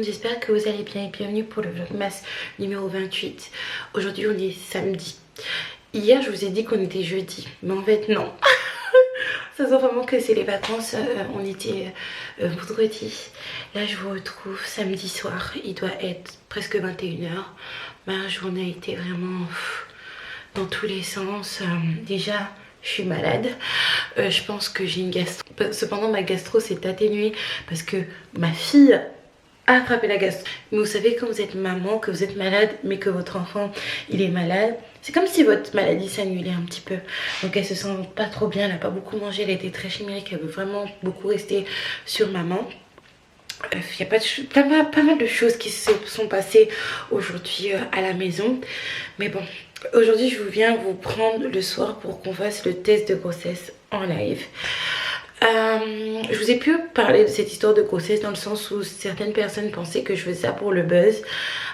J'espère que vous allez bien et bienvenue pour le vlogmas numéro 28. Aujourd'hui on est samedi. Hier je vous ai dit qu'on était jeudi, mais en fait non. Ça sent vraiment que c'est les vacances, on était vendredi. Là je vous retrouve samedi soir, il doit être presque 21 h. Ma journée a été vraiment dans tous les sens. Déjà je suis malade, je pense que j'ai une gastro. Cependant ma gastro s'est atténuée parce que ma fille attraper la gastro. Mais vous savez, quand vous êtes maman, que vous êtes malade, mais que votre enfant il est malade, c'est comme si votre maladie s'annulait un petit peu. Donc elle se sent pas trop bien, elle n'a pas beaucoup mangé, elle a été très chimérique, elle veut vraiment beaucoup rester sur maman. Il y a pas mal de choses qui se sont passées aujourd'hui à la maison. Mais bon, aujourd'hui je viens vous prendre le soir pour qu'on fasse le test de grossesse en live. Je vous ai pu parler de cette histoire de grossesse dans le sens où certaines personnes pensaient que je faisais ça pour le buzz,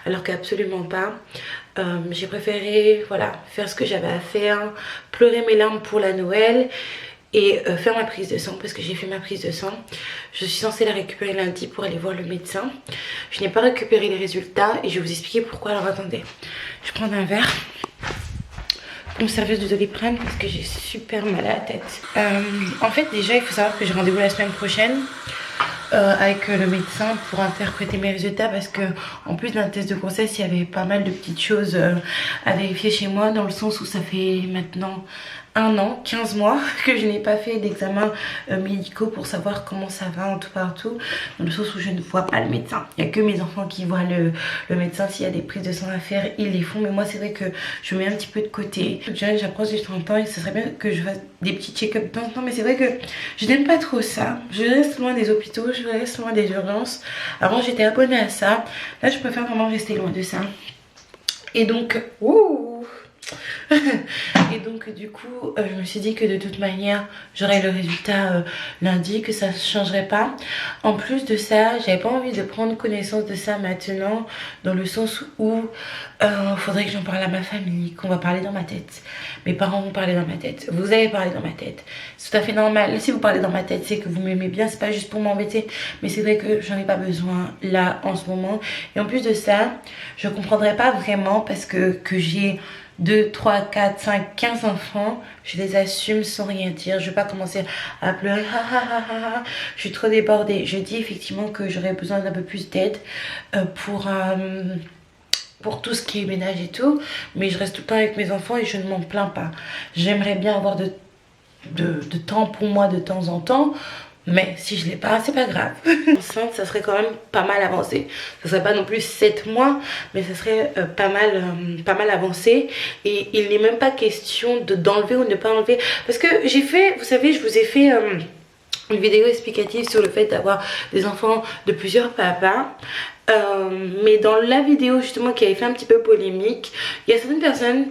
alors qu'absolument pas. J'ai préféré faire ce que j'avais à faire, pleurer mes larmes pour la Noël et faire ma prise de sang, parce que j'ai fait ma prise de sang. Je suis censée la récupérer lundi pour aller voir le médecin. Je n'ai pas récupéré les résultats et je vais vous expliquer pourquoi. Alors attendez, je prends un verre. Une serviette de Doliprane parce que j'ai super mal à la tête. En fait déjà il faut savoir que j'ai rendez-vous la semaine prochaine avec le médecin pour interpréter mes résultats, parce que en plus d'un test de grossesse il y avait pas mal de petites choses à vérifier chez moi, dans le sens où ça fait maintenant 1 an, 15 mois que je n'ai pas fait d'examens médicaux pour savoir comment ça va en tout partout, dans le sens où je ne vois pas le médecin. Il n'y a que mes enfants qui voient le médecin. S'il y a des prises de sang à faire, ils les font, mais moi c'est vrai que je mets un petit peu de côté. J'approche du 30 ans et ce serait bien que je fasse des petits check-up de temps en temps, mais c'est vrai que je n'aime pas trop ça. Je reste loin des hôpitaux, je reste loin des urgences. Avant j'étais abonnée à ça, là je préfère vraiment rester loin de ça. Et donc, et donc du coup je me suis dit que de toute manière j'aurais le résultat lundi, que ça ne changerait pas. En plus de ça, j'avais pas envie de prendre connaissance de ça maintenant, dans le sens où faudrait que j'en parle à ma famille, qu'on va parler dans ma tête. Mes parents vont parler dans ma tête, vous allez parler dans ma tête. C'est tout à fait normal. Si vous parlez dans ma tête, c'est que vous m'aimez bien, c'est pas juste pour m'embêter. Mais c'est vrai que j'en ai pas besoin là en ce moment. Et en plus de ça, je comprendrais pas vraiment, parce que j'ai 2, 3, 4, 5, 15 enfants, je les assume sans rien dire. Je vais pas commencer à pleurer, je suis trop débordée. Je dis effectivement que j'aurais besoin d'un peu plus d'aide pour tout ce qui est ménage et tout, mais je reste tout le temps avec mes enfants et je ne m'en plains pas. J'aimerais bien avoir de temps pour moi de temps en temps, mais si je l'ai pas, c'est pas grave. Enceinte, ça serait quand même pas mal avancé. Ça serait pas non plus 7 mois, mais ça serait pas mal avancé. Et il n'est même pas question d'enlever ou de ne pas enlever. Parce que j'ai fait, vous savez, je vous ai fait une vidéo explicative sur le fait d'avoir des enfants de plusieurs papas. Mais dans la vidéo justement qui avait fait un petit peu polémique, il y a certaines personnes,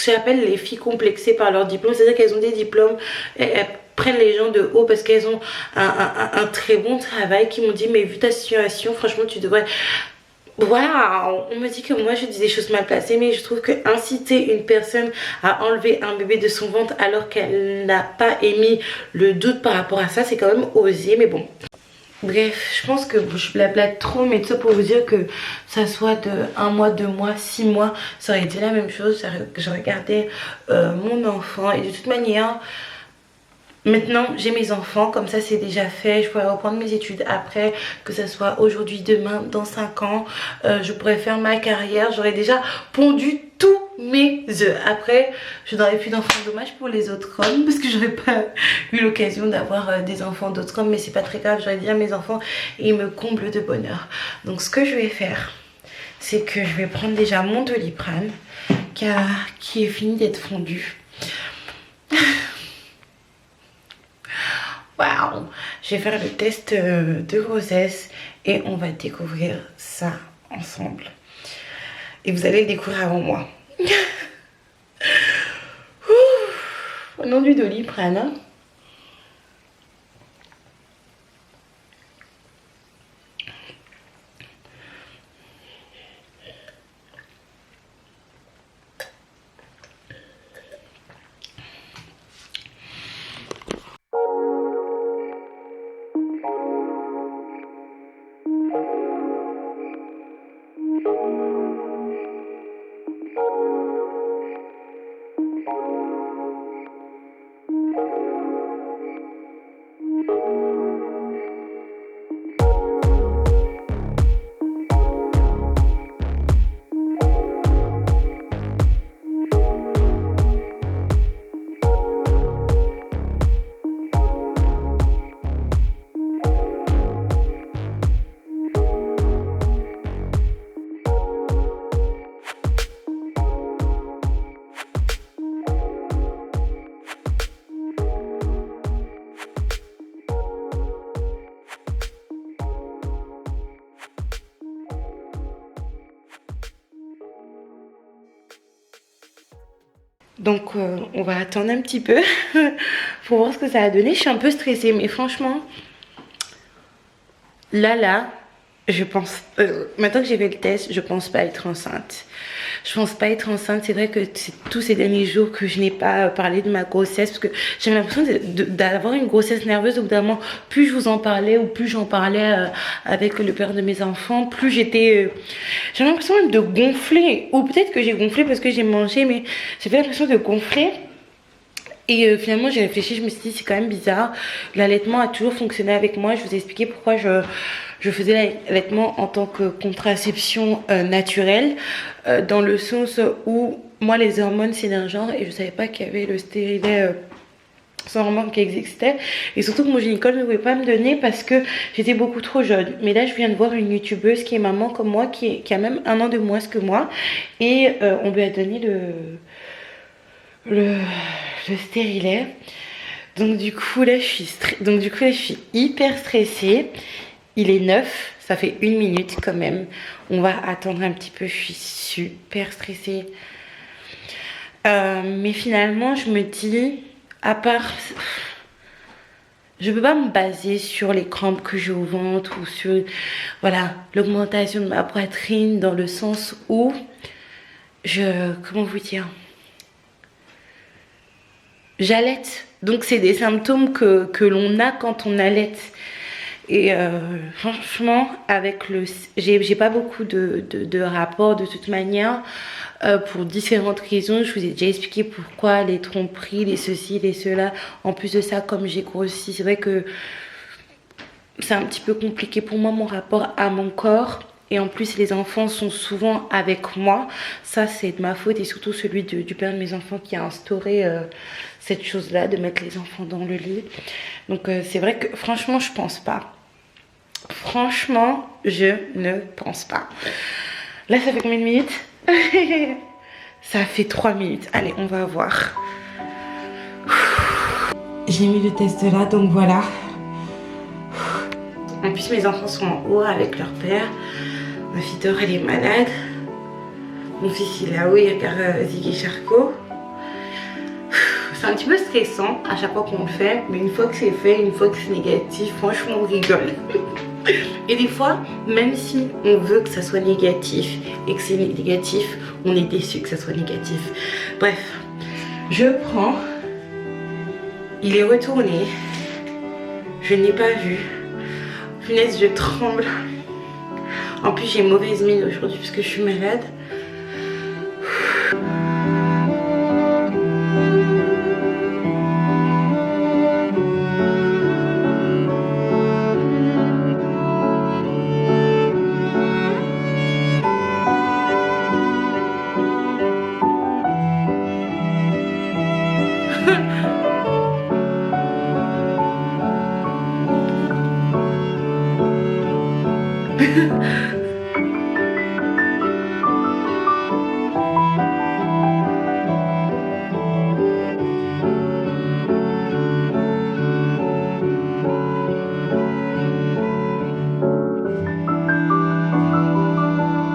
j'appelle les filles complexées par leur diplôme, c'est à dire qu'elles ont des diplômes, elles prennent les gens de haut parce qu'elles ont un très bon travail, qui m'ont dit mais vu ta situation franchement tu devrais... Waouh, on me dit que moi je dis des choses mal placées, mais je trouve que inciter une personne à enlever un bébé de son ventre alors qu'elle n'a pas émis le doute par rapport à ça, c'est quand même osé. Mais bon, bref, je pense que je blablate trop, mais tout ça pour vous dire que ça soit de 1 mois, 2 mois, 6 mois, ça aurait été la même chose. J'aurais gardé mon enfant, et de toute manière maintenant j'ai mes enfants, comme ça c'est déjà fait. Je pourrais reprendre mes études après, que ça soit aujourd'hui, demain, dans 5 ans. Je pourrais faire ma carrière, j'aurais déjà pondu tous mes œufs. Après je n'aurais plus d'enfants, dommage pour les autres hommes, parce que j'aurais pas eu l'occasion d'avoir des enfants d'autres hommes, mais c'est pas très grave, j'aurais déjà mes enfants et ils me comblent de bonheur. Donc ce que je vais faire, c'est que je vais prendre déjà mon Doliprane qui est fini d'être fondu. Waouh, Je vais faire le test de grossesse et on va découvrir ça ensemble. Et vous allez le découvrir avant moi. Au nom du Doliprane. Hein. Donc on va attendre un petit peu pour voir ce que ça a donné. Je suis un peu stressée, mais franchement, là, je pense, maintenant que j'ai fait le test, je pense pas être enceinte. Je pense pas être enceinte. C'est vrai que c'est tous ces derniers jours que je n'ai pas parlé de ma grossesse parce que j'avais l'impression d'avoir une grossesse nerveuse. Au bout d'un moment, plus je vous en parlais ou plus j'en parlais avec le père de mes enfants, plus j'étais... j'avais l'impression même de gonfler. Ou peut-être que j'ai gonflé parce que j'ai mangé, mais j'avais l'impression de gonfler. Et finalement j'ai réfléchi, je me suis dit c'est quand même bizarre. L'allaitement a toujours fonctionné avec moi. Je vous ai expliqué pourquoi je faisais l'allaitement en tant que contraception naturelle. Dans le sens où moi les hormones c'est d'un genre et je savais pas qu'il y avait le stérilet sans hormones qui existait. Et surtout que mon gynécologue ne pouvait pas me donner parce que j'étais beaucoup trop jeune. Mais là je viens de voir une youtubeuse qui est maman comme moi, qui a même 1 an de moins que moi. Et on lui a donné le stérilet. Donc du coup là je suis hyper stressée. Il est 9, ça fait 1 minute quand même. On va attendre un petit peu, je suis super stressée. Mais finalement je me dis, à part... je peux pas me baser sur les crampes que j'ai au ventre ou sur voilà, l'augmentation de ma poitrine, dans le sens où comment vous dire, j'allaite, donc c'est des symptômes que l'on a quand on allaite. Et franchement, avec j'ai pas beaucoup de rapports de toute manière, pour différentes raisons. Je vous ai déjà expliqué pourquoi, les tromperies, les ceci, les cela. En plus de ça, comme j'ai grossi, c'est vrai que c'est un petit peu compliqué pour moi, mon rapport à mon corps. Et en plus, les enfants sont souvent avec moi. Ça, c'est de ma faute. Et surtout celui du père de mes enfants qui a instauré cette chose-là, de mettre les enfants dans le lit. Donc, c'est vrai que franchement, je pense pas. Franchement, je ne pense pas. Là, ça fait combien de minutes? Ça fait 3 minutes. Allez, on va voir. J'ai mis le test là, donc voilà. En plus, mes enfants sont en haut avec leur père. Ma fille dort, elle est malade. Mon fils, il est là-haut, il regarde Ziggy Charcot. C'est un petit peu stressant à chaque fois qu'on le fait. Mais une fois que c'est fait, une fois que c'est négatif, franchement, on rigole. Et des fois, même si on veut que ça soit négatif et que c'est négatif, on est déçu que ça soit négatif. Bref, je prends. Il est retourné. Je n'ai pas vu. Punaise, je tremble. En plus, j'ai mauvaise mine aujourd'hui parce que je suis malade.